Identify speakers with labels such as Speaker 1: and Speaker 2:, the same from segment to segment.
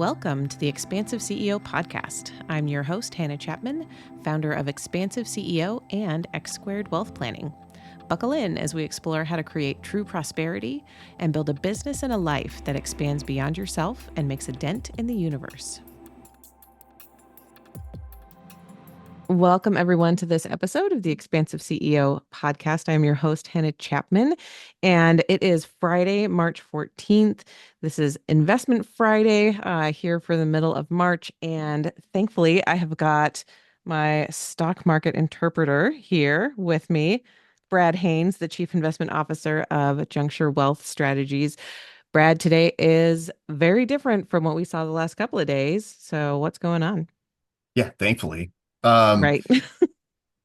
Speaker 1: Welcome to the Expansive CEO Podcast. I'm your host, Hannah Chapman, founder of Expansive CEO and X Squared Wealth Planning. Buckle in as we explore how to create true prosperity and build a business and a life that expands beyond yourself and makes a dent in the universe. Welcome, everyone, to this episode of the Expansive CEO Podcast. I'm your host, Hannah Chapman, and it is Friday, March 14th. This is Investment Friday here for the middle of March, and thankfully, I have got my stock market interpreter here with me, Brad Haines, the Chief Investment Officer of Juncture Wealth Strategies. Brad, today is very different from what we saw the last couple of days, so what's going on?
Speaker 2: Yeah, thankfully.
Speaker 1: Right.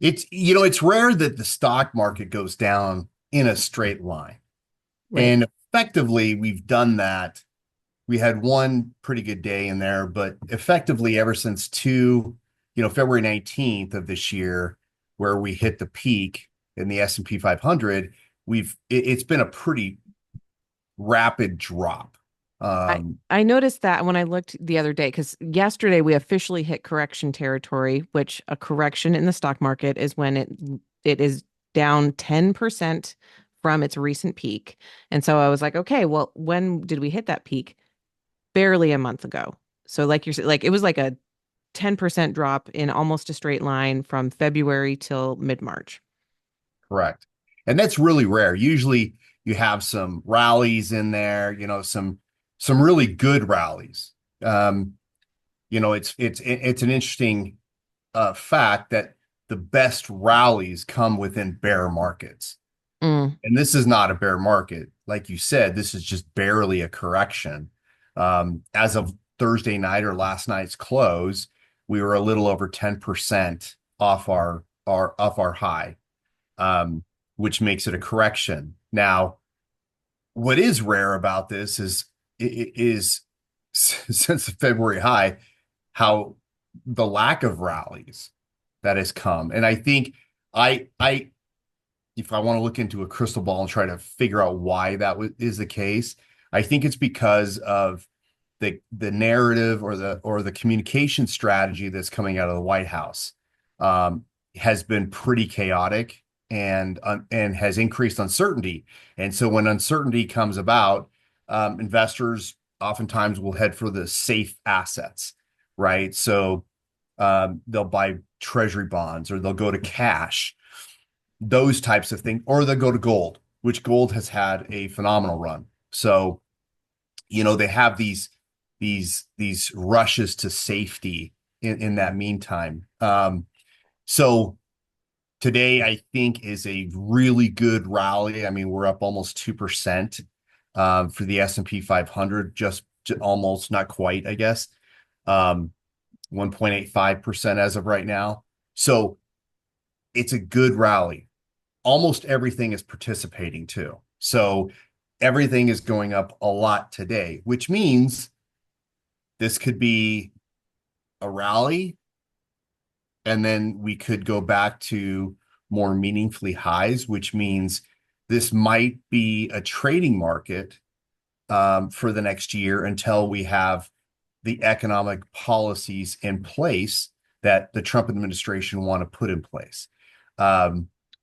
Speaker 2: It's rare that the stock market goes down in a straight line.
Speaker 1: Right.
Speaker 2: And effectively, we've done that. We had one pretty good day in there, but effectively ever since February 19th of this year, where we hit the peak in the S&P 500, it's been a pretty rapid drop.
Speaker 1: I noticed that when I looked the other day, because yesterday we officially hit correction territory, which a correction in the stock market is when it is down 10% from its recent peak. And so I was like, okay, well, when did we hit that peak? Barely a month ago. So like you're like it was like a 10% drop in almost a straight line from February till mid-March.
Speaker 2: Correct. And that's really rare. Usually you have some rallies in there, some really good rallies. It's an interesting fact that the best rallies come within bear markets.
Speaker 1: Mm.
Speaker 2: And this is not a bear market. Like you said, this is just barely a correction. As of Thursday night or last night's close, we were a little over 10% off our high, which makes it a correction. Now, what is rare about this is since the February high, how the lack of rallies that has come. And I think if I want to look into a crystal ball and try to figure out why that is the case, I think it's because of the narrative or the communication strategy that's coming out of the White House has been pretty chaotic and has increased uncertainty. And so when uncertainty comes about, investors oftentimes will head for the safe assets, right? So they'll buy treasury bonds or they'll go to cash, those types of things, or they'll go to gold, which gold has had a phenomenal run. So, they have these rushes to safety in that meantime. So today, I think, is a really good rally. I mean, we're up almost 2% for the S&P 500, just almost, not quite, I guess, 1.85% as of right now. So it's a good rally. Almost everything is participating too. So everything is going up a lot today, which means this could be a rally, and then we could go back to more meaningfully highs, which means this might be a trading market for the next year until we have the economic policies in place that the Trump administration want to put in place.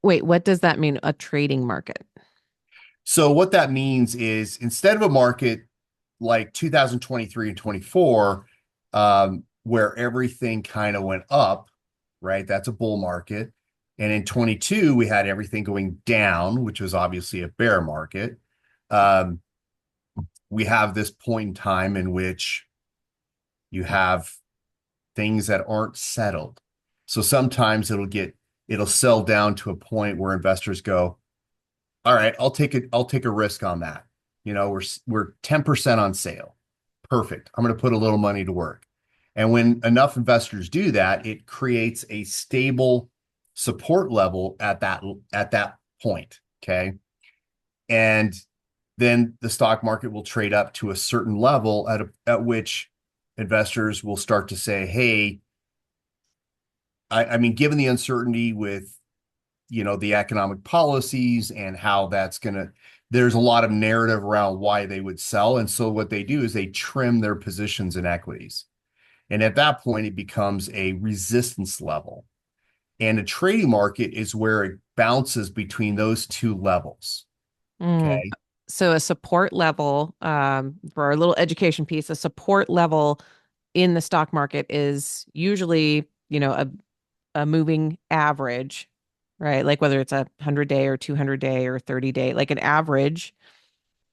Speaker 1: Wait, what does that mean, a trading market?
Speaker 2: So what that means is instead of a market like 2023 and 24, where everything kind of went up, right? That's a bull market. And in 22, we had everything going down, which was obviously a bear market. We have this point in time in which you have things that aren't settled. So sometimes it'll sell down to a point where investors go, all right, I'll take a risk on that. We're 10% on sale. Perfect. I'm going to put a little money to work. And when enough investors do that, it creates a stable support level at that point. Okay. And then the stock market will trade up to a certain level at which investors will start to say, hey, I mean, given the uncertainty with, the economic policies and how that's going to there's a lot of narrative around why they would sell. And so what they do is they trim their positions in equities. And at that point, it becomes a resistance level. And a trading market is where it bounces between those two levels.
Speaker 1: Mm.
Speaker 2: Okay.
Speaker 1: So a support level, for our little education piece, a support level in the stock market is usually, a moving average, right? Like whether it's a 100-day or 200-day or 30-day, like an average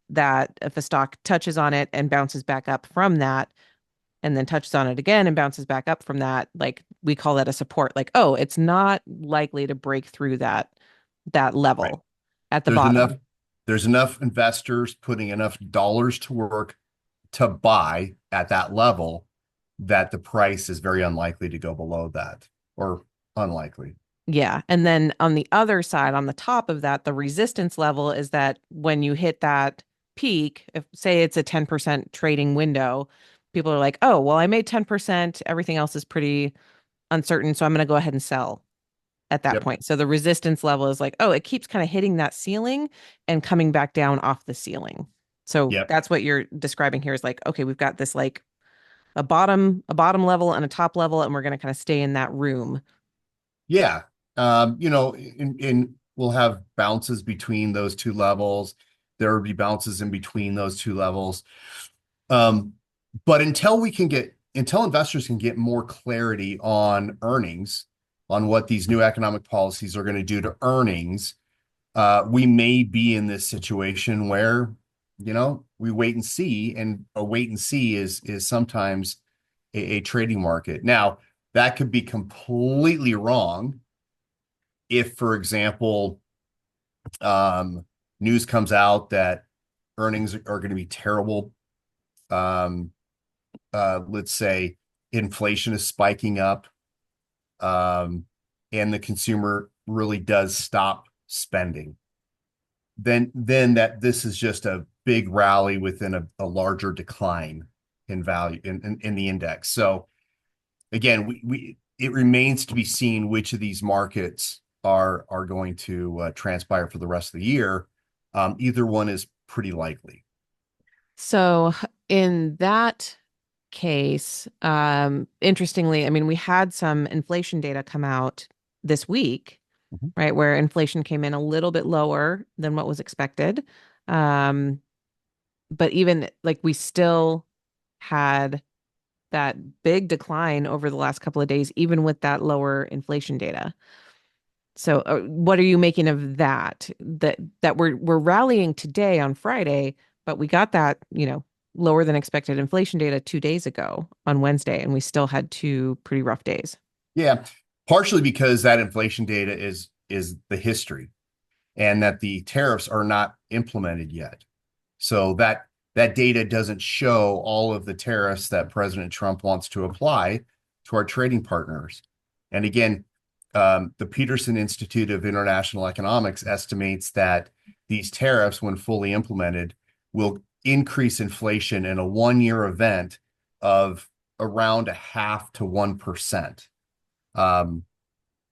Speaker 1: that if a stock touches on it and bounces back up from that, and then touches on it again and bounces back up from that, like we call that a support. Like, oh, it's not likely to break through that
Speaker 2: Right.
Speaker 1: level at the
Speaker 2: There's enough,
Speaker 1: bottom.
Speaker 2: there's enough investors putting enough dollars to work to buy at that level that the price is very unlikely to go below that, or unlikely.
Speaker 1: Yeah. And then on the other side, on the top of that, the resistance level is that when you hit that peak, if say it's a 10% trading window, people are like, oh, well, I made 10%. Everything else is pretty uncertain. So I'm going to go ahead and sell at that
Speaker 2: Yep.
Speaker 1: point. So the resistance level is like, oh, it keeps kind of hitting that ceiling and coming back down off the ceiling. So
Speaker 2: Yep.
Speaker 1: that's what you're describing here is like, okay, we've got this like a bottom level and a top level, and we're going to kind of stay in that room.
Speaker 2: Yeah. We'll have bounces between those two levels. There will be bounces in between those two levels. Um, but until investors can get more clarity on earnings, on what these new economic policies are going to do to earnings, we may be in this situation where, we wait and see, and a wait and see is sometimes a trading market. Now, that could be completely wrong if, for example, news comes out that earnings are going to be terrible. Um, let's say inflation is spiking up, um, and the consumer really does stop spending. Then that this is just a big rally within a larger decline in value in the index. So again, we it remains to be seen which of these markets are going to transpire for the rest of the year. Either one is pretty likely.
Speaker 1: So in that case, interestingly, I mean, we had some inflation data come out this week,
Speaker 2: Mhm.
Speaker 1: right, where inflation came in a little bit lower than what was expected. Um, but even like we still had that big decline over the last couple of days, even with that lower inflation data. So, what are you making of that? That we're rallying today on Friday, but we got that lower than expected inflation data 2 days ago on Wednesday, and we still had two pretty rough days.
Speaker 2: Yeah, partially because that inflation data is the history, and that the tariffs are not implemented yet. So that data doesn't show all of the tariffs that President Trump wants to apply to our trading partners. And again, the Peterson Institute of International Economics estimates that these tariffs, when fully implemented, will increase inflation in a 1 year event of around a half to 1%. Um,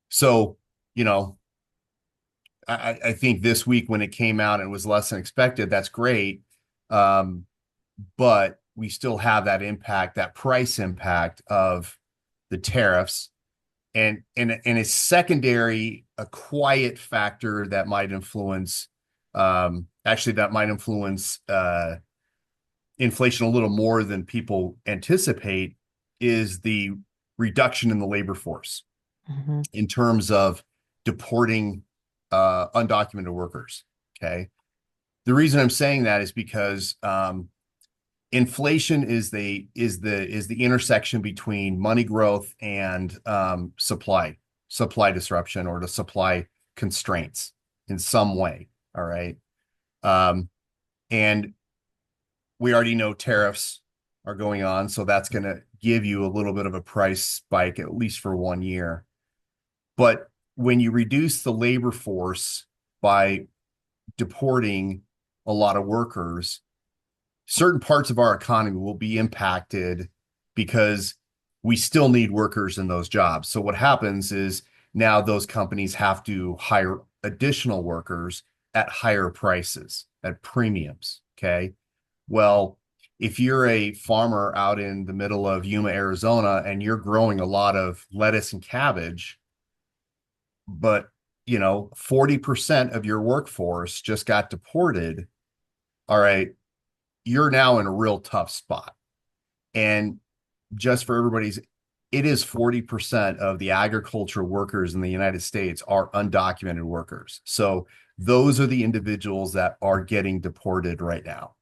Speaker 2: so, you know, I think this week when it came out and it was less than expected, that's great. Um, but we still have that impact, that price impact of the tariffs, and a secondary, a quiet factor that might influence, that might influence inflation a little more than people anticipate, is the reduction in the labor force
Speaker 1: Mhm.
Speaker 2: in terms of deporting undocumented workers. Okay. The reason I'm saying that is because inflation is the intersection between money growth and supply disruption, or the supply constraints in some way. All right. Um, and we already know tariffs are going on, so that's going to give you a little bit of a price spike, at least for 1 year. But when you reduce the labor force by deporting a lot of workers, certain parts of our economy will be impacted because we still need workers in those jobs. So what happens is now those companies have to hire additional workers at higher prices. at premiums. Okay. Well, if you're a farmer out in the middle of Yuma, Arizona, and you're growing a lot of lettuce and cabbage, but 40% of your workforce just got deported, all right, you're now in a real tough spot. And just for everybody's, it is 40% of the agricultural workers in the United States are undocumented workers. So those are the individuals that are getting deported right now.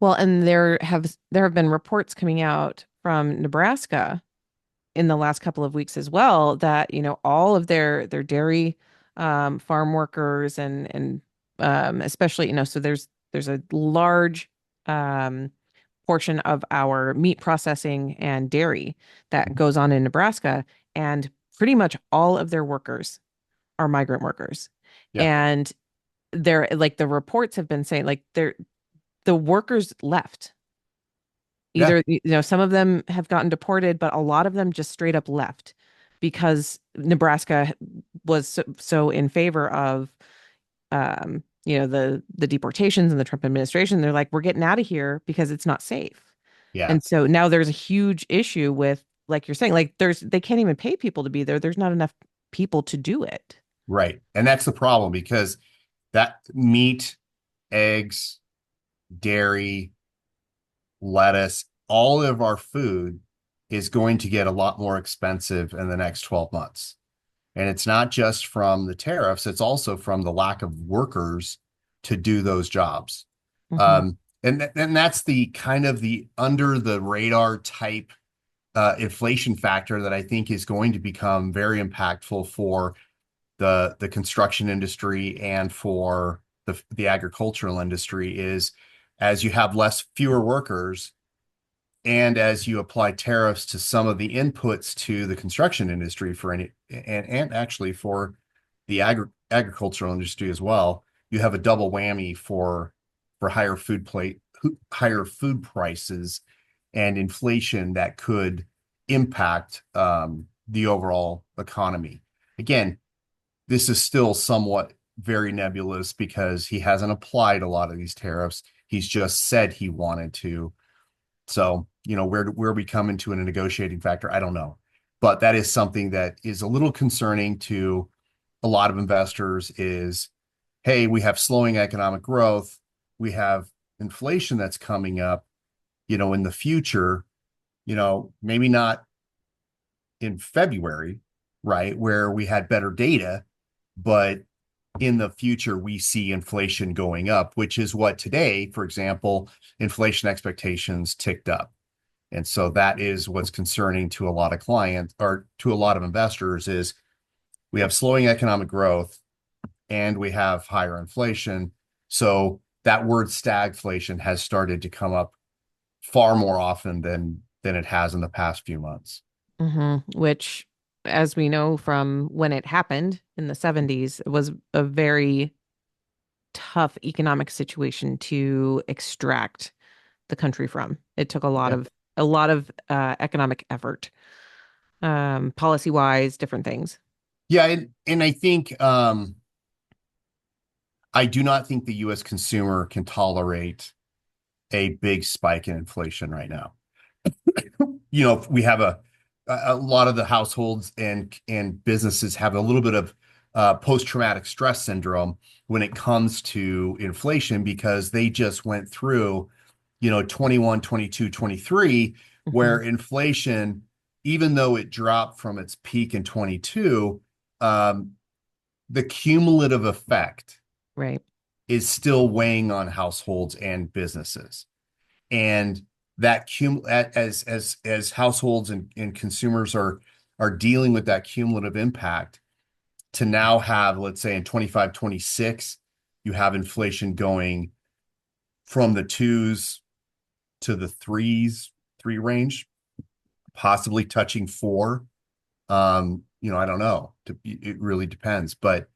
Speaker 1: Well, and there have been reports coming out from Nebraska in the last couple of weeks as well that, all of their dairy farm workers and especially, so there's a large um portion of our meat processing and dairy that goes on in Nebraska, and pretty much all of their workers are migrant workers.
Speaker 2: Yeah.
Speaker 1: And they're like the reports have been saying like the workers left.
Speaker 2: Yeah.
Speaker 1: Either, some of them have gotten deported, but a lot of them just straight up left because Nebraska was so in favor of the deportations and the Trump administration. They're like, we're getting out of here because it's not safe.
Speaker 2: Yeah.
Speaker 1: And so now there's a huge issue with, like you're saying, like they can't even pay people to be there. There's not enough people to do it.
Speaker 2: Right. And that's the problem because that meat, eggs, dairy, lettuce, all of our food is going to get a lot more expensive in the next 12 months. And it's not just from the tariffs, it's also from the lack of workers to do those jobs.
Speaker 1: Hmm.
Speaker 2: And that's the kind of the under the radar type inflation factor that I think is going to become very impactful for the construction industry and for the agricultural industry is as you have fewer workers and as you apply tariffs to some of the inputs to the construction industry for any and actually for the agricultural industry as well, you have a double whammy for higher food prices and inflation that could impact the overall economy. Again, this is still somewhat very nebulous because he hasn't applied a lot of these tariffs. He's just said he wanted to. So, where we come into a negotiating factor, I don't know. But that is something that is a little concerning to a lot of investors is, hey, we have slowing economic growth. We have inflation that's coming up, in the future, maybe not in February, right, where we had better data, but in the future, we see inflation going up, which is what today, for example, inflation expectations ticked up. And so that is what's concerning to a lot of clients or to a lot of investors is we have slowing economic growth and we have higher inflation. So that word stagflation has started to come up far more often than it has in the past few months.
Speaker 1: Which, as we know from when it happened in the 70s, was a very tough economic situation to extract the country from. It took a lot
Speaker 2: Yeah.
Speaker 1: of economic effort, policy wise, different things.
Speaker 2: Yeah, and I think I do not think the US consumer can tolerate a big spike in inflation right now. We have a lot of the households and businesses have a little bit of post-traumatic stress syndrome when it comes to inflation because they just went through 21, 22, 23, where
Speaker 1: Hmm.
Speaker 2: inflation, even though it dropped from its peak in 22, um, the cumulative effect
Speaker 1: Right.
Speaker 2: is still weighing on households and businesses. And that as households and consumers are dealing with that cumulative impact to now have, let's say in 25, 26, you have inflation going from the twos to the three range, possibly touching four. I don't know. It really depends, but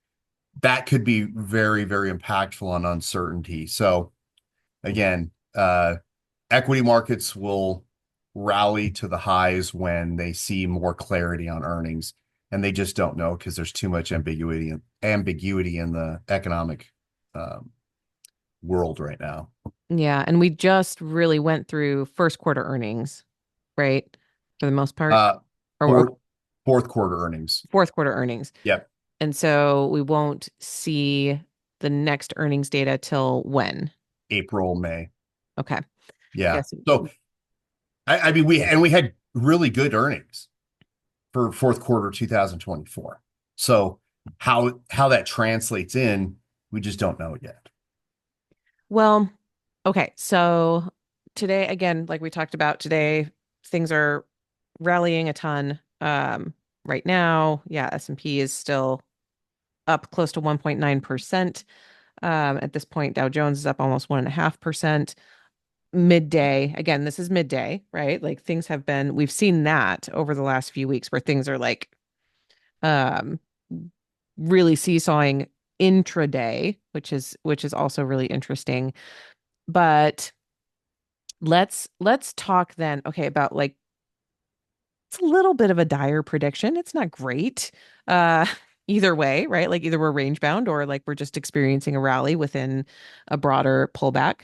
Speaker 2: that could be very, very impactful on uncertainty. So again, equity markets will rally to the highs when they see more clarity on earnings, and they just don't know because there's too much ambiguity in the economic um, world right now.
Speaker 1: Yeah, and we just really went through first quarter earnings, right? For the most part,
Speaker 2: Uh,
Speaker 1: or
Speaker 2: fourth quarter earnings.
Speaker 1: fourth quarter earnings.
Speaker 2: Yep.
Speaker 1: And so we won't see the next earnings data till when?
Speaker 2: April, May.
Speaker 1: Okay.
Speaker 2: Yeah.
Speaker 1: Yes.
Speaker 2: So I mean we had really good earnings for fourth quarter 2024. So how that translates in, we just don't know yet.
Speaker 1: Well, okay. So today, again, like we talked about today, things are rallying a ton. Right now, yeah, S&P is still up close to 1.9%. At this point, Dow Jones is up almost 1.5%. Midday, again, this is midday, right? Like things have been, we've seen that over the last few weeks where things are like um really seesawing intraday, which is also really interesting. But let's talk then, okay, about like it's a little bit of a dire prediction. It's not great. Uh either way, right? Like either we're range bound or like we're just experiencing a rally within a broader pullback.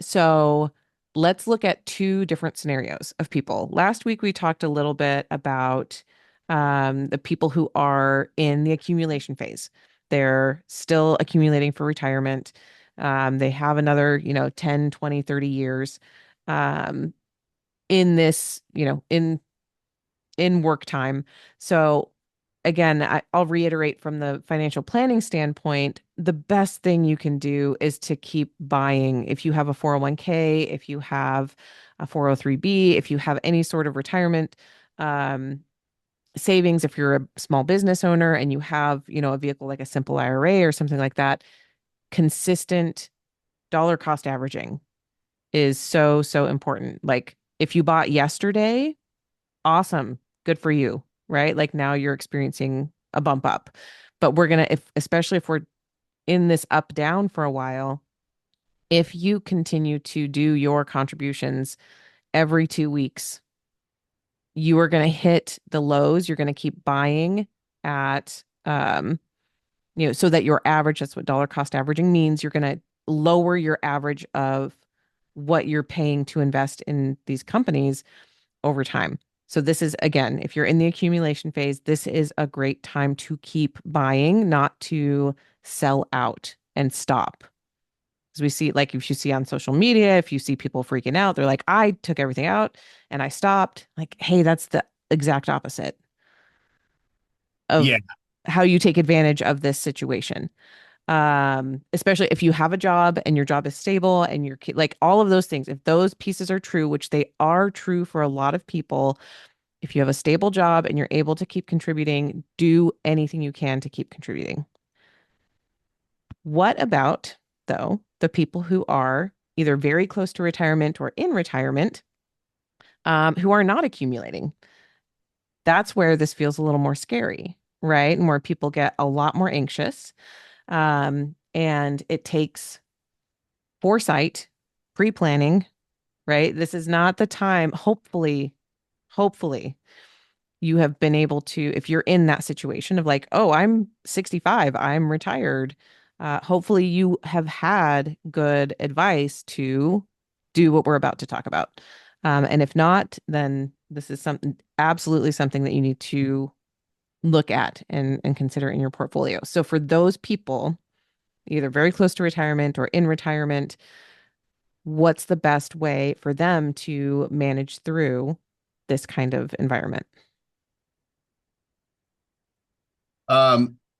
Speaker 1: So let's look at two different scenarios of people. Last week we talked a little bit about the people who are in the accumulation phase. They're still accumulating for retirement. They have another, 10, 20, 30 years um, in this, in work time. So again, I'll reiterate from the financial planning standpoint, the best thing you can do is to keep buying. If you have a 401k, if you have a 403b, if you have any sort of retirement um, savings, if you're a small business owner and you have, a vehicle like a simple IRA or something like that, consistent dollar cost averaging is so, so important. Like if you bought yesterday, awesome, good for you, right? Like now you're experiencing a bump up. But we're gonna, if especially if we're in this up down for a while, if you continue to do your contributions every 2 weeks, you are gonna hit the lows. You're gonna keep buying at so that your average, that's what dollar cost averaging means. You're gonna lower your average of what you're paying to invest in these companies over time. So this is again, if you're in the accumulation phase, this is a great time to keep buying, not to sell out and stop. As we see, like if you see on social media, if you see people freaking out, they're like, I took everything out and I stopped. Like, hey, that's the exact opposite of
Speaker 2: Yeah.
Speaker 1: how you take advantage of this situation. Especially if you have a job and your job is stable and you're like all of those things, if those pieces are true, which they are true for a lot of people, if you have a stable job and you're able to keep contributing, do anything you can to keep contributing. What about, though, the people who are either very close to retirement or in retirement, who are not accumulating? That's where this feels a little more scary, right? And where people get a lot more anxious. And it takes foresight, pre-planning, right? This is not the time, hopefully you have been able to, if you're in that situation of like, oh, I'm 65, I'm retired. Hopefully you have had good advice to do what we're about to talk about. And if not, then this is absolutely something that you need to look at and consider in your portfolio. So for those people, either very close to retirement or in retirement, what's the best way for them to manage through this kind of environment?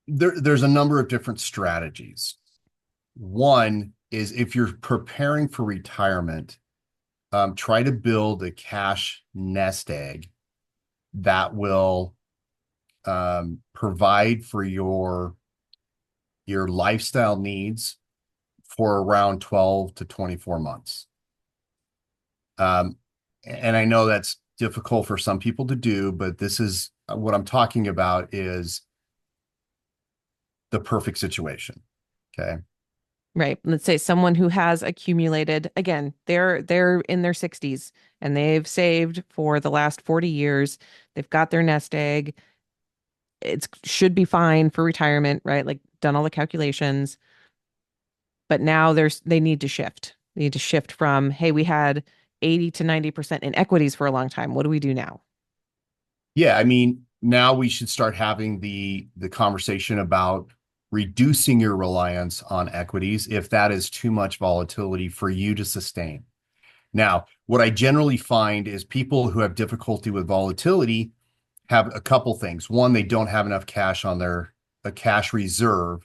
Speaker 2: There's a number of different strategies. One is if you're preparing for retirement, try to build a cash nest egg that will provide for your lifestyle needs for around 12 to 24 months. And I know that's difficult for some people to do, but this is what I'm talking about is the perfect situation. Okay.
Speaker 1: Right. Let's say someone who has accumulated, again, they're in their 60s and they've saved for the last 40 years. They've got their nest egg. It should be fine for retirement, right? Like done all the calculations. but now they need to shift. They need to shift from, hey, we had 80 to 90% in equities for a long time. What do we do now?
Speaker 2: Yeah, I mean, now we should start having the conversation about reducing your reliance on equities if that is too much volatility for you to sustain. Now, what I generally find is people who have difficulty with volatility have a couple things. One, they don't have enough cash on a cash reserve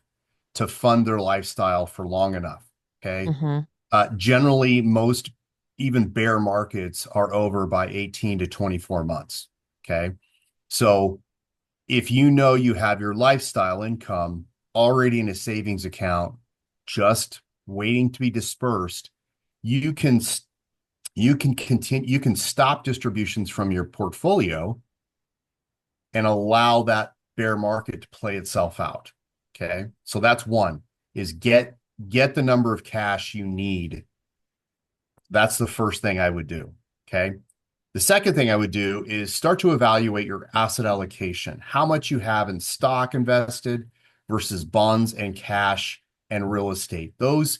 Speaker 2: to fund their lifestyle for long enough. Okay.
Speaker 1: Mm-hmm.
Speaker 2: Generally, most even bear markets are over by 18 to 24 months. Okay. So if you know you have your lifestyle income already in a savings account, just waiting to be dispersed, you can continue, you can stop distributions from your portfolio and allow that bear market to play itself out. Okay. So that's one, is get the number of cash you need. That's the first thing I would do. Okay. The second thing I would do is start to evaluate your asset allocation, how much you have in stock invested versus bonds and cash and real estate. Those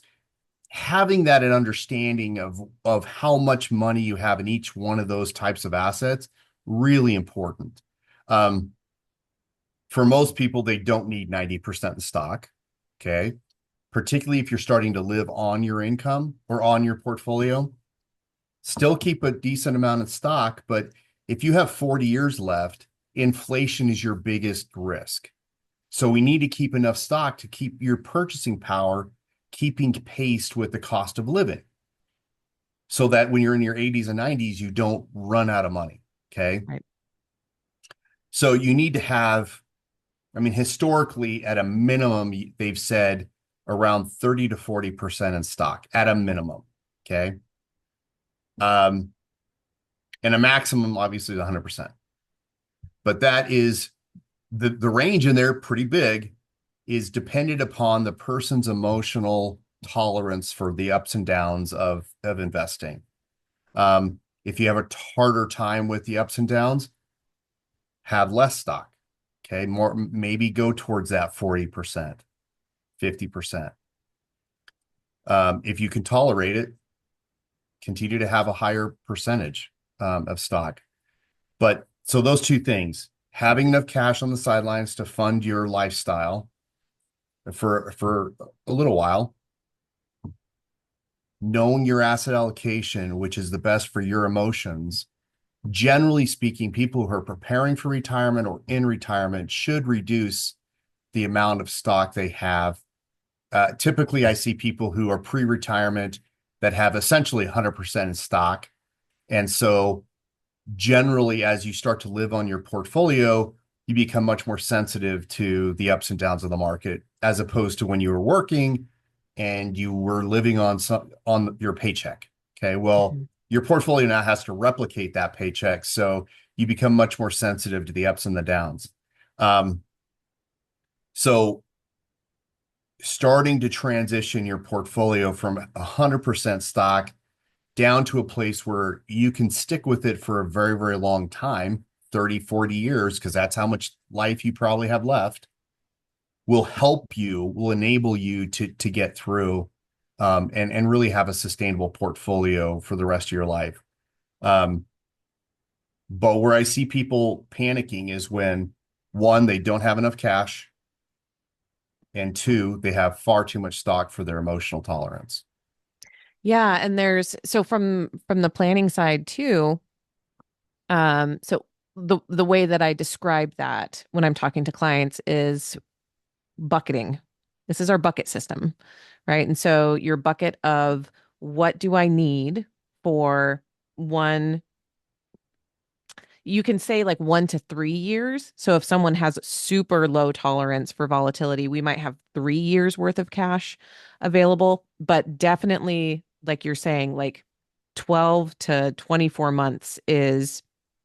Speaker 2: having that an understanding of how much money you have in each one of those types of assets, really important. For most people, they don't need 90% in stock. Okay. Particularly if you're starting to live on your income or on your portfolio, still keep a decent amount in stock. But if you have 40 years left, inflation is your biggest risk. So we need to keep enough stock to keep your purchasing power keeping pace with the cost of living so that when you're in your 80s and 90s, you don't run out of money. Okay.
Speaker 1: Right.
Speaker 2: So you need to have, I mean, historically, at a minimum, they've said around 30 to 40% in stock at a minimum. Okay. And a maximum, obviously, is 100%. But that is the range in there, pretty big, is dependent upon the person's emotional tolerance for the ups and downs of investing. If you have a harder time with the ups and downs, have less stock. Okay, maybe go towards that 40%, 50%. If you can tolerate it, continue to have a higher percentage of stock. But so those two things, having enough cash on the sidelines to fund your lifestyle for a little while, knowing your asset allocation, which is the best for your emotions. Generally speaking, people who are preparing for retirement or in retirement should reduce the amount of stock they have. Typically, I see people who are pre-retirement that have essentially 100% in stock. And so generally, as you start to live on your portfolio, you become much more sensitive to the ups and downs of the market, as opposed to when you were working and you were living on your paycheck. Okay, well,
Speaker 1: Mm-hmm.
Speaker 2: your portfolio now has to replicate that paycheck, so you become much more sensitive to the ups and the downs. So starting to transition your portfolio from 100% stock down to a place where you can stick with it for a very, very long time, 30, 40 years, because that's how much life you probably have left, will enable you to get through and really have a sustainable portfolio for the rest of your life. But where I see people panicking is when, one, they don't have enough cash, and two, they have far too much stock for their emotional tolerance.
Speaker 1: Yeah, and there's so from the planning side too. So the way that I describe that when I'm talking to clients is bucketing. This is our bucket system, right? And so your bucket of what do I need for one, you can say like 1 to 3 years. So if someone has super low tolerance for volatility, we might have 3 years worth of cash available, but definitely, like you're saying, like 12 to 24 months is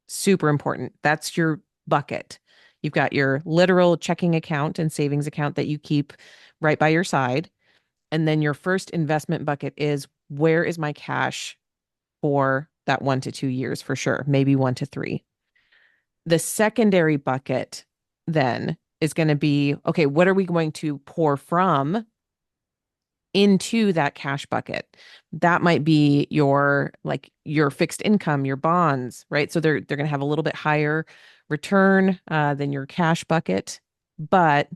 Speaker 1: super important. That's your bucket. You've got your literal checking account and savings account that you keep right by your side. And then your first investment bucket is, where is my cash for that 1 to 2 years for sure, maybe 1 to 3. The secondary bucket then is going to be, okay, what are we going to pour from into that cash bucket. That might be your fixed income, your bonds, right? So they're going to have a little bit higher return than your cash bucket, but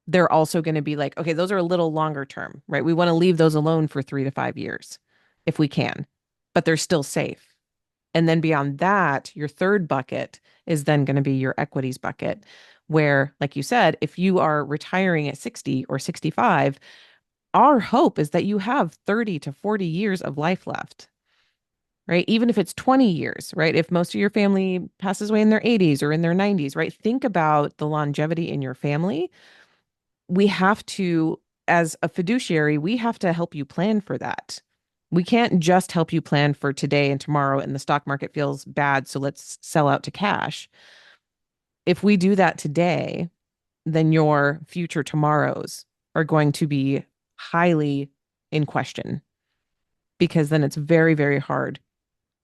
Speaker 1: they're also going to be like, okay, those are a little longer term, right? We want to leave those alone for 3 to 5 years if we can, but they're still safe. And then beyond that, your third bucket is then going to be your equities bucket, where, like you said, if you are retiring at 60 or 65, our hope is that you have 30 to 40 years of life left, right? Even if it's 20 years, right? If most of your family passes away in their 80s or in their 90s, right? Think about the longevity in your family. We have to, as a fiduciary, we have to help you plan for that. We can't just help you plan for today and tomorrow and the stock market feels bad, so let's sell out to cash. If we do that today, then your future tomorrows are going to be highly in question because then it's very, very hard.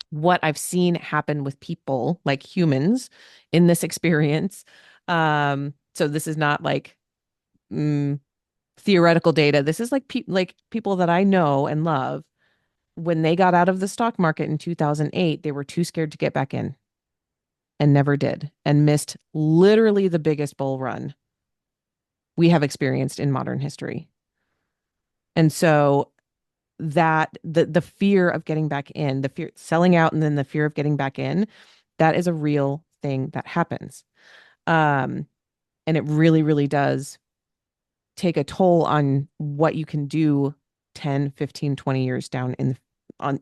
Speaker 1: What I've seen happen with people like humans in this experience. So this is not like mm, theoretical data. This is like people that I know and love. When they got out of the stock market in 2008, they were too scared to get back in and never did and missed literally the biggest bull run we have experienced in modern history. And so that the fear of getting back in, the fear selling out and then the fear of getting back in, that is a real thing that happens. Um, and it really, really does take a toll on what you can do 10, 15, 20 years down in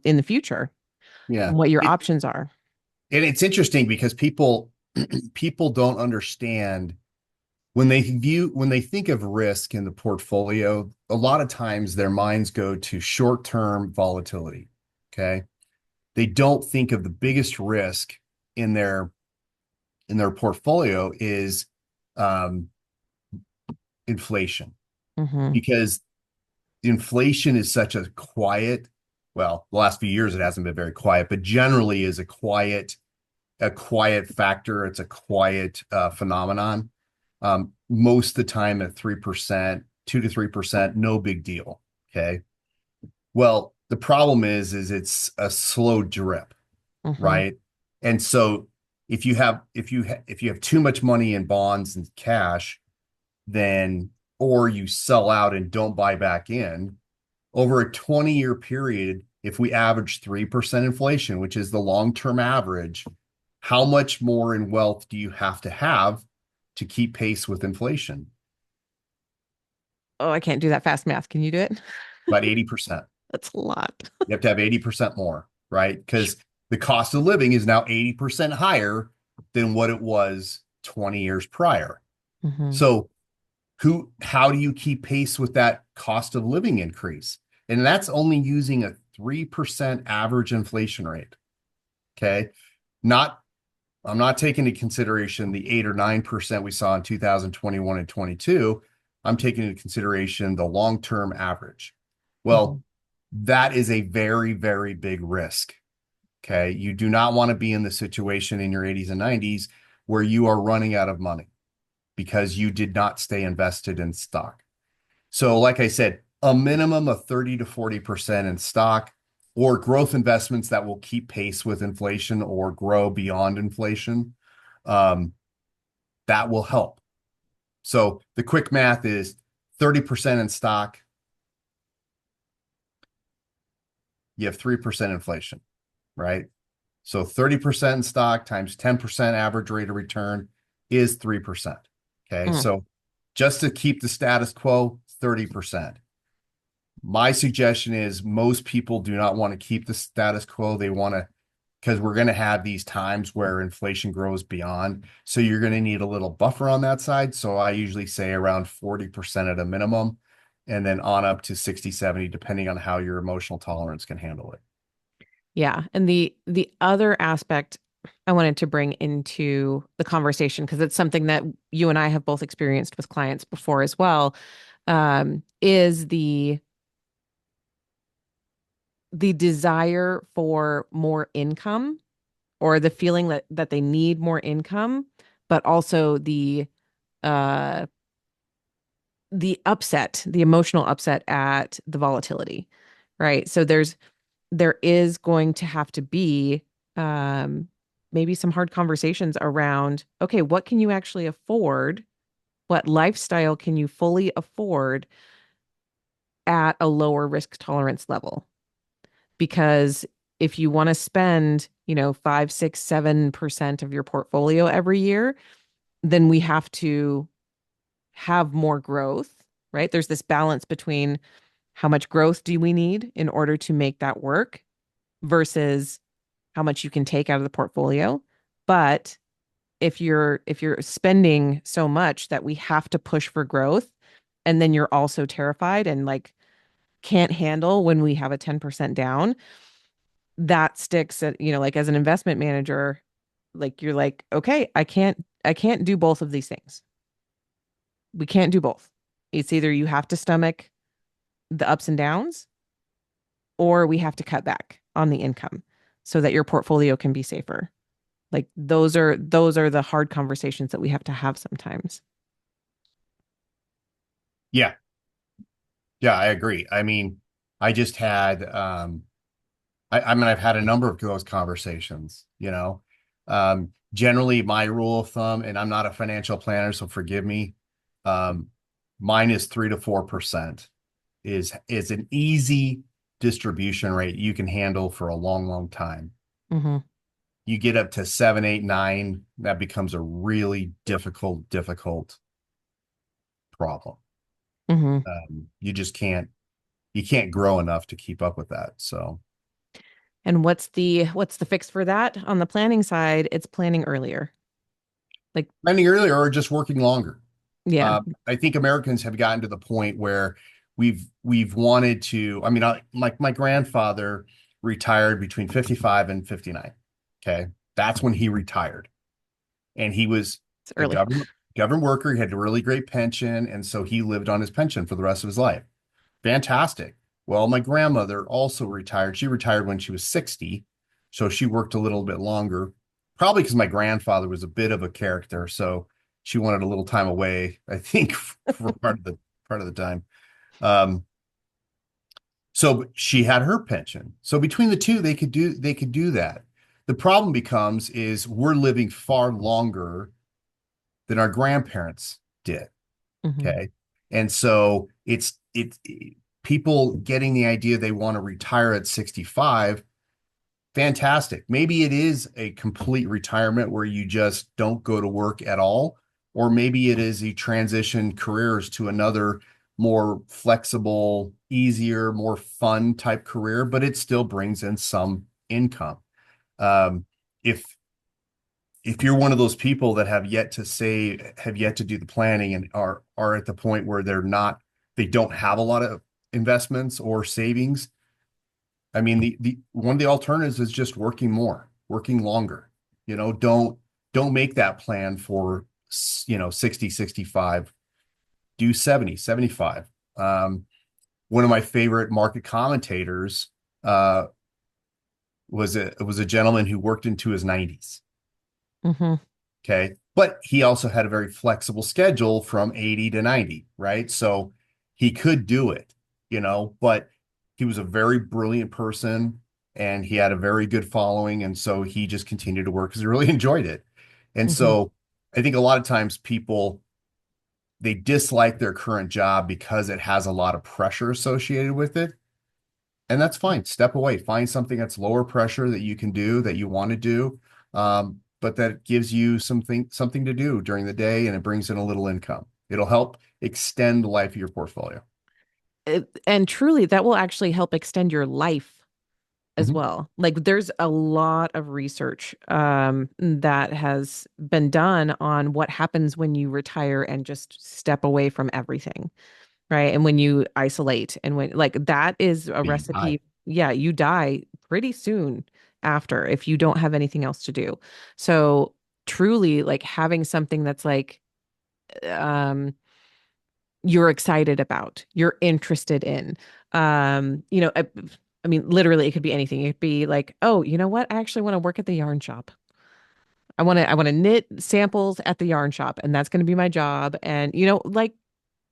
Speaker 1: the future
Speaker 2: Yeah.
Speaker 1: and what your options are.
Speaker 2: And it's interesting because people don't understand when they think of risk in the portfolio, a lot of times their minds go to short-term volatility. Okay. They don't think of the biggest risk in their portfolio is um, inflation,
Speaker 1: Hmm.
Speaker 2: because inflation is such a quiet, well, the last few years it hasn't been very quiet, but generally is a quiet factor. It's a quiet phenomenon. Most of the time at 3%, 2 to 3%, no big deal. Okay. Well, the problem is it's a slow drip,
Speaker 1: Hmm.
Speaker 2: right? And so if you have too much money in bonds and cash, then or you sell out and don't buy back in over a 20-year period, if we average 3% inflation, which is the long-term average, how much more in wealth do you have to keep pace with inflation?
Speaker 1: Oh, I can't do that fast math. Can you do it?
Speaker 2: About 80%.
Speaker 1: That's a lot.
Speaker 2: You have to have 80% more, right? Because the cost of living is now 80% higher than what it was 20 years prior.
Speaker 1: Hmm.
Speaker 2: So how do you keep pace with that cost of living increase? And that's only using a 3% average inflation rate. Okay. Not, I'm not taking into consideration the 8 or 9% we saw in 2021 and 22. I'm taking into consideration the long-term average.
Speaker 1: Hmm.
Speaker 2: Well, that is a very, very big risk. Okay. You do not want to be in the situation in your 80s and 90s where you are running out of money because you did not stay invested in stock. So, like I said, a minimum of 30 to 40% in stock or growth investments that will keep pace with inflation or grow beyond inflation. Um, that will help. So, the quick math is 30% in stock, you have 3% inflation, right? So 30% in stock times 10% average rate of return is 3%. Okay.
Speaker 1: Mm.
Speaker 2: So just to keep the status quo, 30%. My suggestion is most people do not want to keep the status quo. They want to, because we're going to have these times where inflation grows beyond. So you're going to need a little buffer on that side. So I usually say around 40% at a minimum, and then on up to 60, 70, depending on how your emotional tolerance can handle it.
Speaker 1: Yeah. And the other aspect I wanted to bring into the conversation, because it's something that you and I have both experienced with clients before as well, is the desire for more income or the feeling that they need more income, but also the uh the emotional upset at the volatility, right? So there is going to have to be um, maybe some hard conversations around, okay, what can you actually afford? What lifestyle can you fully afford at a lower risk tolerance level? Because if you want to spend, 5, 6, 7% of your portfolio every year, then we have to have more growth, right? There's this balance between how much growth do we need in order to make that work versus how much you can take out of the portfolio. But if you're spending so much that we have to push for growth, and then you're also terrified and like can't handle when we have a 10% down, that sticks at, like as an investment manager, like you're like, okay, I can't do both of these things. We can't do both. It's either you have to stomach the ups and downs, or we have to cut back on the income so that your portfolio can be safer. Like those are the hard conversations that we have to have sometimes.
Speaker 2: Yeah. Yeah, I agree. I mean, I just had I mean, I've had a number of those conversations, you know. Generally my rule of thumb, and I'm not a financial planner, so forgive me. Um, Mine is 3 to 4% is an easy distribution rate you can handle for a long, long time.
Speaker 1: Mm-hmm.
Speaker 2: You get up to 7, 8, 9, that becomes a really difficult problem.
Speaker 1: Mm-hmm.
Speaker 2: You just can't grow enough to keep up with that. So
Speaker 1: And what's the fix for that? On the planning side, it's planning earlier. Like,
Speaker 2: planning earlier or just working longer.
Speaker 1: yeah,
Speaker 2: I think Americans have gotten to the point where we've wanted to. I mean, my grandfather retired between 55 and 59. Okay, that's when he retired, and he was
Speaker 1: it's
Speaker 2: a
Speaker 1: early.
Speaker 2: government worker. He had a really great pension, and so he lived on his pension for the rest of his life. Fantastic. Well, my grandmother also retired. She retired when she was 60, so she worked a little bit longer, probably because my grandfather was a bit of a character, so she wanted a little time away, I think, for part of the time. Um, so she had her pension. So between the two, they could do that. The problem becomes is we're living far longer than our grandparents did.
Speaker 1: Hmm.
Speaker 2: Okay. And so it's people getting the idea they want to retire at 65. Fantastic. Maybe it is a complete retirement where you just don't go to work at all, or maybe it is a transition careers to another more flexible, easier, more fun type career, but it still brings in some income. Um, if if you're one of those people that have yet to do the planning and are at the point where they don't have a lot of investments or savings, I mean, the one of the alternatives is just working more, working longer. Don't make that plan for 60, 65. Do 70, 75. One of my favorite market commentators uh was a gentleman who worked into his 90s.
Speaker 1: Hmm.
Speaker 2: Okay. But he also had a very flexible schedule from 80 to 90, right? So he could do it, but he was a very brilliant person and he had a very good following. And so he just continued to work because he really enjoyed it. And
Speaker 1: Hmm.
Speaker 2: so I think a lot of times they dislike their current job because it has a lot of pressure associated with it. And that's fine. Step away, find something that's lower pressure that you can do, that you want to do, but that gives you something to do during the day and it brings in a little income. It'll help extend the life of your portfolio.
Speaker 1: And truly, that will actually help extend your life as
Speaker 2: Mhm.
Speaker 1: well. Like there's a lot of research that has been done on what happens when you retire and just step away from everything, right? And when you isolate and when like that is a
Speaker 2: You die.
Speaker 1: recipe. Yeah, you die pretty soon after if you don't have anything else to do. So truly like having something that's like um you're excited about, you're interested in. I mean, literally, it could be anything. It could be like, oh, you know what? I actually want to work at the yarn shop. I want to knit samples at the yarn shop, and that's going to be my job. And like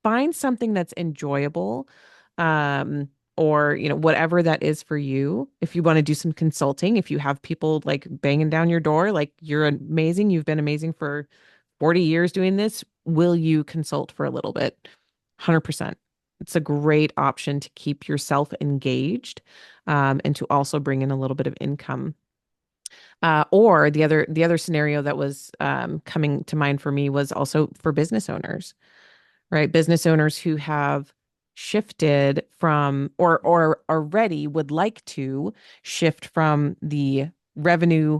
Speaker 1: find something that's enjoyable, um, or, whatever that is for you. If you want to do some consulting, if you have people like banging down your door, like you're amazing, you've been amazing for 40 years doing this, will you consult for a little bit? 100%. It's a great option to keep yourself engaged, and to also bring in a little bit of income. Or the other scenario that was coming to mind for me was also for business owners, right? Business owners who have shifted from or already would like to shift from the revenue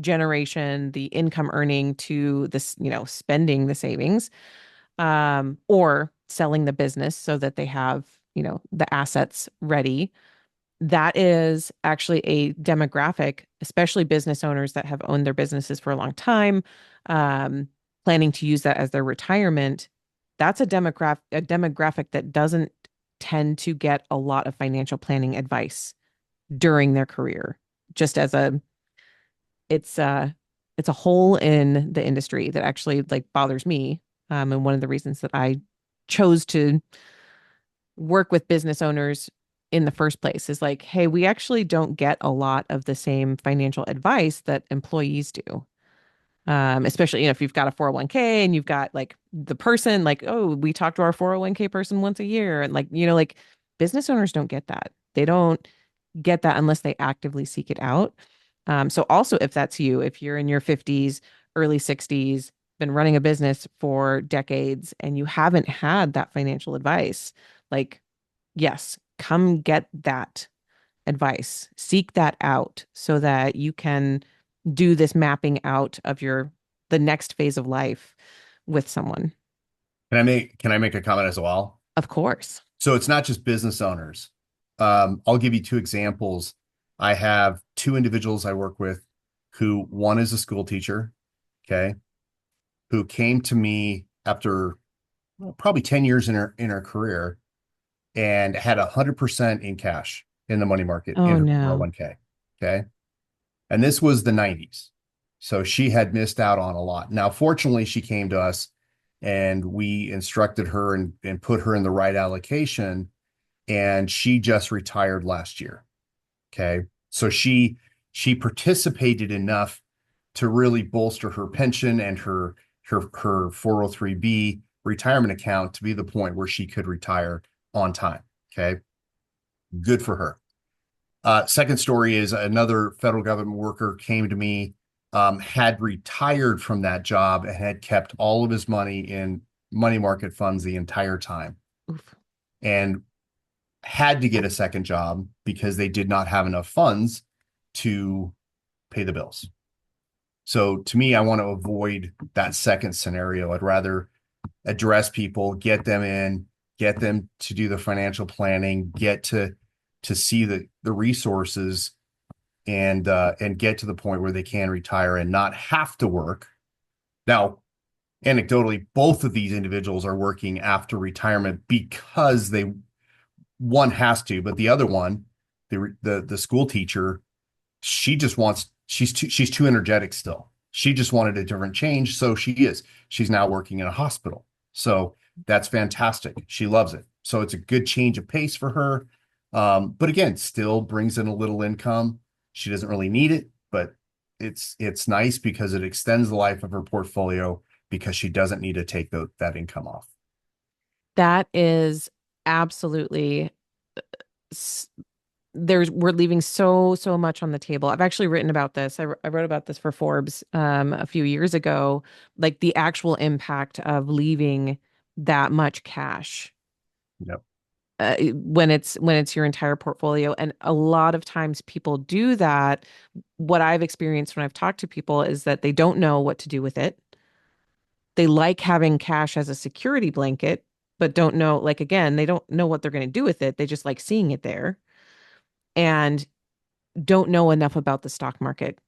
Speaker 1: generation, the income earning to this, spending the savings, or selling the business so that they have, the assets ready. That is actually a demographic, especially business owners that have owned their businesses for a long time, um, planning to use that as their retirement. That's a demographic that doesn't tend to get a lot of financial planning advice during their career. Just as a it's a it's a hole in the industry that actually like bothers me. And one of the reasons that I chose to work with business owners in the first place is like, hey, we actually don't get a lot of the same financial advice that employees do. Especially, if you've got a 401k and you've got like the person like, oh, we talk to our 401k person once a year. And like, like business owners don't get that. They don't get that unless they actively seek it out. So also if that's you, if you're in your 50s, early 60s, been running a business for decades and you haven't had that financial advice, like, yes, come get that advice. Seek that out so that you can do this mapping out of the next phase of life with someone.
Speaker 2: Can I make a comment as well?
Speaker 1: Of course.
Speaker 2: So it's not just business owners. I'll give you two examples. I have two individuals I work with who one is a school teacher, okay, who came to me after probably 10 years in her career and had 100% in cash in the money market in
Speaker 1: Oh
Speaker 2: her
Speaker 1: no.
Speaker 2: 401k. Okay. And this was the 90s. So she had missed out on a lot. Now, fortunately, she came to us and we instructed her and put her in the right allocation. And she just retired last year. Okay. So she participated enough to really bolster her pension and her 403b retirement account to be the point where she could retire on time. Okay. Good for her. Second story is another federal government worker came to me, had retired from that job and had kept all of his money in money market funds the entire time
Speaker 1: Oof.
Speaker 2: and had to get a second job because they did not have enough funds to pay the bills. So to me, I want to avoid that second scenario. I'd rather address people, get them in, get them to do the financial planning, get to see the resources and get to the point where they can retire and not have to work. Now, anecdotally, both of these individuals are working after retirement because one has to, but the other one, the school teacher, she's too energetic still. She just wanted a different change, so she's now working in a hospital. So that's fantastic. She loves it. So it's a good change of pace for her. But again, still brings in a little income. She doesn't really need it, but it's nice because it extends the life of her portfolio because she doesn't need to take that income off.
Speaker 1: That is absolutely we're leaving so much on the table. I've actually written about this. I wrote about this for Forbes a few years ago, like the actual impact of leaving that much cash
Speaker 2: Yep.
Speaker 1: when it's your entire portfolio. And a lot of times people do that. What I've experienced when I've talked to people is that they don't know what to do with it. They like having cash as a security blanket, but don't know, like, again, they don't know what they're going to do with it. They just like seeing it there and don't know enough about the stock market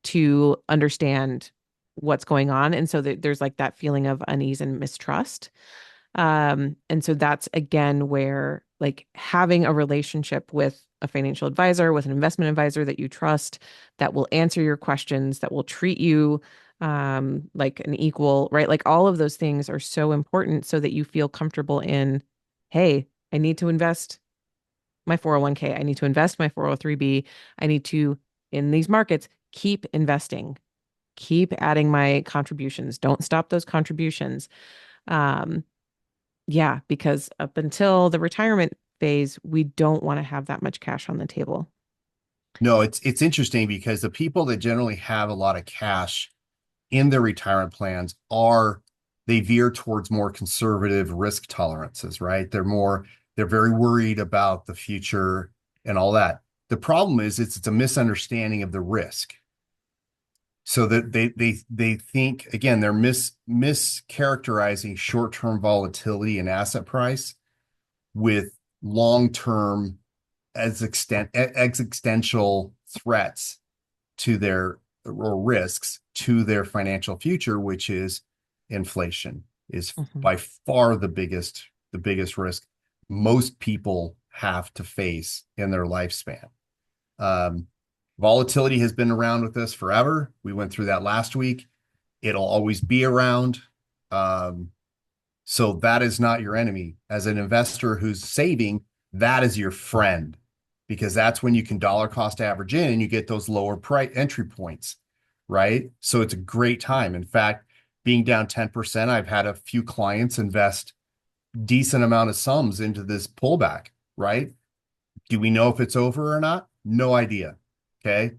Speaker 1: to understand what's going on. And so there's like that feeling of unease and mistrust. And so that's again where like having a relationship with a financial advisor, with an investment advisor that you trust, that will answer your questions, that will treat you like an equal, right? Like all of those things are so important so that you feel comfortable in, hey, I need to invest my 401k. I need to invest my 403b. I need to, in these markets, keep investing, keep adding my contributions. Don't stop those contributions. Um, yeah, because up until the retirement phase, we don't want to have that much cash on the table.
Speaker 2: No, it's interesting because the people that generally have a lot of cash in their retirement plans they veer towards more conservative risk tolerances, right? They're very worried about the future and all that. The problem is it's a misunderstanding of the risk. So that they think, again, they're mischaracterizing short-term volatility and asset price with long-term existential threats to their or risks to their financial future, which is inflation is
Speaker 1: Mhm.
Speaker 2: by far the biggest risk most people have to face in their lifespan. Um, Volatility has been around with us forever. We went through that last week. It'll always be around. Um, so that is not your enemy. As an investor who's saving, that is your friend because that's when you can dollar cost average in and you get those lower price entry points, right? So it's a great time. In fact, being down 10%, I've had a few clients invest decent amount of sums into this pullback, right? Do we know if it's over or not? No idea. Okay.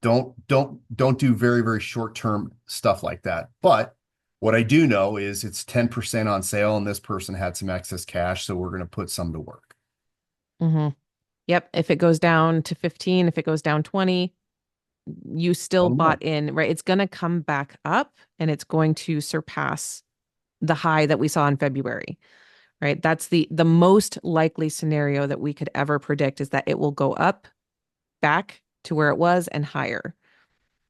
Speaker 2: Don't do very, very short-term stuff like that. But what I do know is it's 10% on sale and this person had some excess cash, so we're going to put some to work.
Speaker 1: Hmm. Yep. If it goes down to 15, if it goes down 20, you still
Speaker 2: Oh
Speaker 1: bought
Speaker 2: no.
Speaker 1: in, right? It's going to come back up and it's going to surpass the high that we saw in February, right? That's the most likely scenario that we could ever predict is that it will go up back to where it was and higher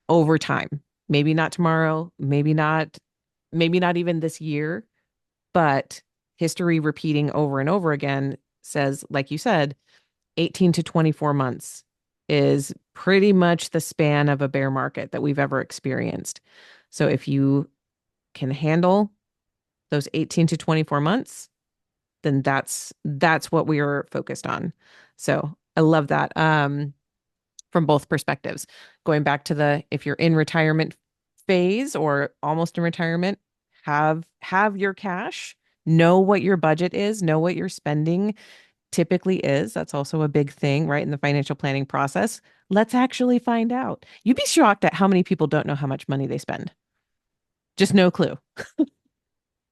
Speaker 1: over time. Maybe not tomorrow, maybe not even this year, but history repeating over and over again says, like you said, 18 to 24 months is pretty much the span of a bear market that we've ever experienced. So if you can handle those 18 to 24 months, then that's what we are focused on. So I love that from both perspectives. Going back to the if you're in retirement phase or almost in retirement, have your cash, know what your budget is, know what your spending typically is. That's also a big thing, right, in the financial planning process. Let's actually find out. You'd be shocked at how many people don't know how much money they spend. Just no clue.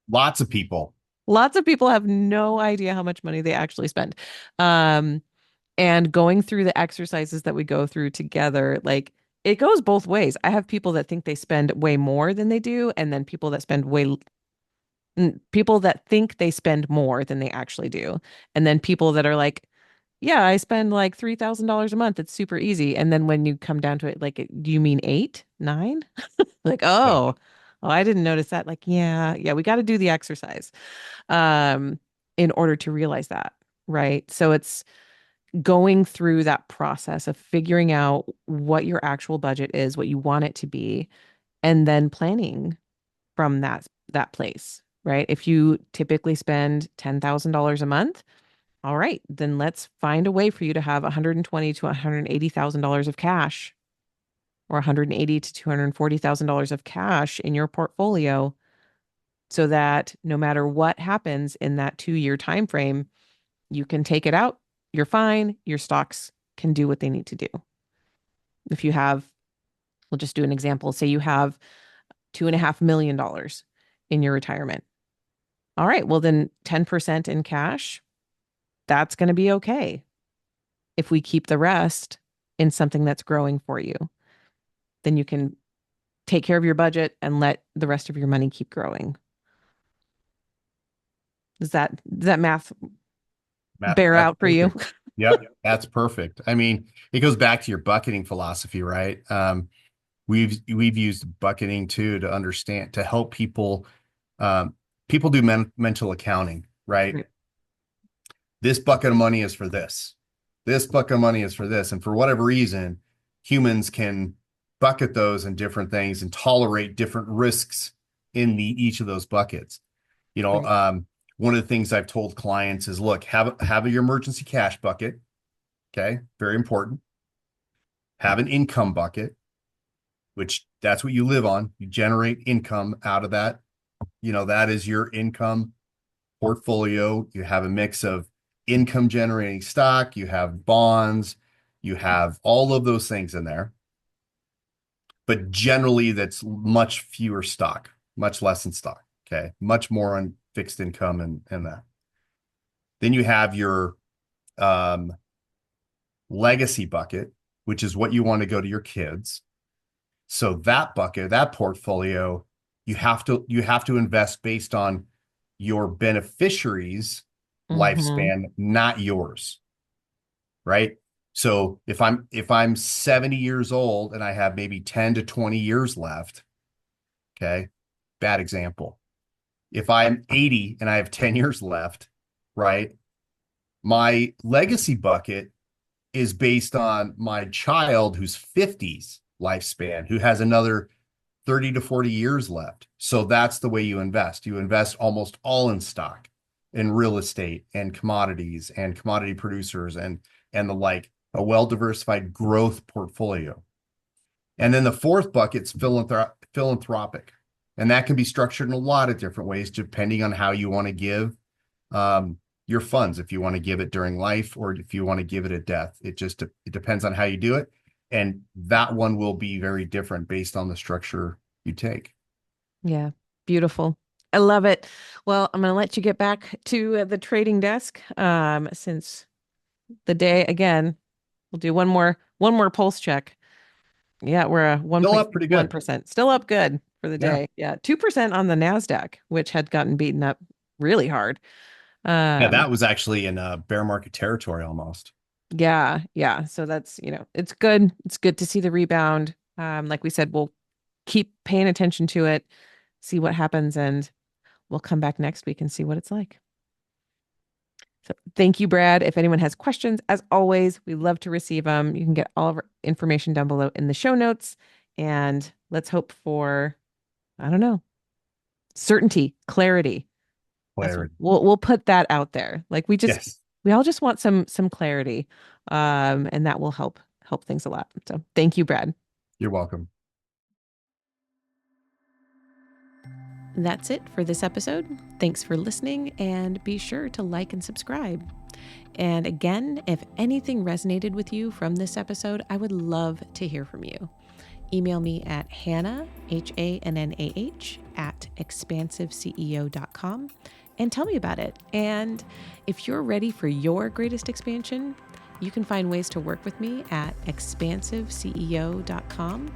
Speaker 2: Lots of people.
Speaker 1: Lots of people have no idea how much money they actually spend. Um, and going through the exercises that we go through together, like it goes both ways. I have people that think they spend way more than they do, and then people that think they spend more than they actually do. And then people that are like, yeah, I spend like $3,000 a month. It's super easy. And then when you come down to it, like, do you mean eight, nine? Like,
Speaker 2: Yeah.
Speaker 1: oh, I didn't notice that. Like, yeah, we got to do the exercise um, in order to realize that, right? So it's going through that process of figuring out what your actual budget is, what you want it to be, and then planning from that place, right? If you typically spend $10,000 a month, all right, then let's find a way for you to have 120 to $180,000 of cash or 180 to $240,000 of cash in your portfolio so that no matter what happens in that 2-year time frame, you can take it out, you're fine, your stocks can do what they need to do. If you have, we'll just do an example, say you have $2.5 million in your retirement. All right, well, then 10% in cash, that's going to be okay. If we keep the rest in something that's growing for you, then you can take care of your budget and let the rest of your money keep growing. Does that math bear
Speaker 2: That's
Speaker 1: out for you?
Speaker 2: perfect. Yep, that's perfect. I mean, it goes back to your bucketing philosophy, right? We've used bucketing too to understand to help people. People do mental accounting, right?
Speaker 1: Right.
Speaker 2: This bucket of money is for this. This bucket of money is for this, and for whatever reason, humans can bucket those in different things and tolerate different risks in each of those buckets.
Speaker 1: Right.
Speaker 2: One of the things I've told clients is, look, have your emergency cash bucket. Okay. Very important. Have an income bucket, which that's what you live on. You generate income out of that. That is your income portfolio. You have a mix of income generating stock, you have bonds, you have all of those things in there. But generally, that's much fewer stock, much less in stock. Okay. Much more on fixed income and that. Then you have your legacy bucket, which is what you want to go to your kids. So that bucket, that portfolio, you have to invest based on your beneficiaries'
Speaker 1: Mm-hmm.
Speaker 2: lifespan, not yours. Right? So if I'm 70 years old and I have maybe 10 to 20 years left, okay, bad example. If I'm 80 and I have 10 years left, right, my legacy bucket is based on my child who's 50s lifespan, who has another 30 to 40 years left. So that's the way you invest. You invest almost all in stock, in real estate and commodities and commodity producers and the like, a well-diversified growth portfolio. And then the fourth bucket's philanthropic. And that can be structured in a lot of different ways, depending on how you want to give your funds, if you want to give it during life or if you want to give it at death. It depends on how you do it. And that one will be very different based on the structure you take.
Speaker 1: Yeah. Beautiful. I love it. Well, I'm going to let you get back to the trading desk. Since the day again, we'll do one more pulse check. Yeah, we're a
Speaker 2: Still up pretty good.
Speaker 1: 1.61%. Still up good for the
Speaker 2: Yeah.
Speaker 1: day. Yeah, 2% on the NASDAQ, which had gotten beaten up really hard.
Speaker 2: Yeah,
Speaker 1: Um,
Speaker 2: that was actually in bear market territory almost.
Speaker 1: yeah, yeah. So that's, it's good. It's good to see the rebound. Like we said, we'll keep paying attention to it, see what happens, and we'll come back next week and see what it's like. So thank you, Brad. If anyone has questions, as always, we love to receive them. You can get all of our information down below in the show notes. And let's hope for, I don't know, certainty, clarity. That's what
Speaker 2: Clarity.
Speaker 1: we'll put that out there. Like
Speaker 2: Yes,
Speaker 1: we all just want some clarity. And that will help things a lot. So thank you, Brad.
Speaker 2: you're welcome.
Speaker 1: That's it for this episode. Thanks for listening and be sure to like and subscribe. And again, if anything resonated with you from this episode, I would love to hear from you. Email me at Hannah, HANNAH, at expansiveceo.com and tell me about it. And if you're ready for your greatest expansion, you can find ways to work with me at expansiveceo.com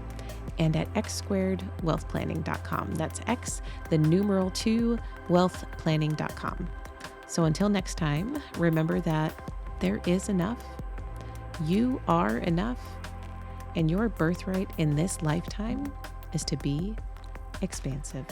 Speaker 1: and at x2wealthplanning.com. That's X, the numeral 2, wealthplanning.com. So until next time, remember that there is enough, you are enough, and your birthright in this lifetime is to be expansive.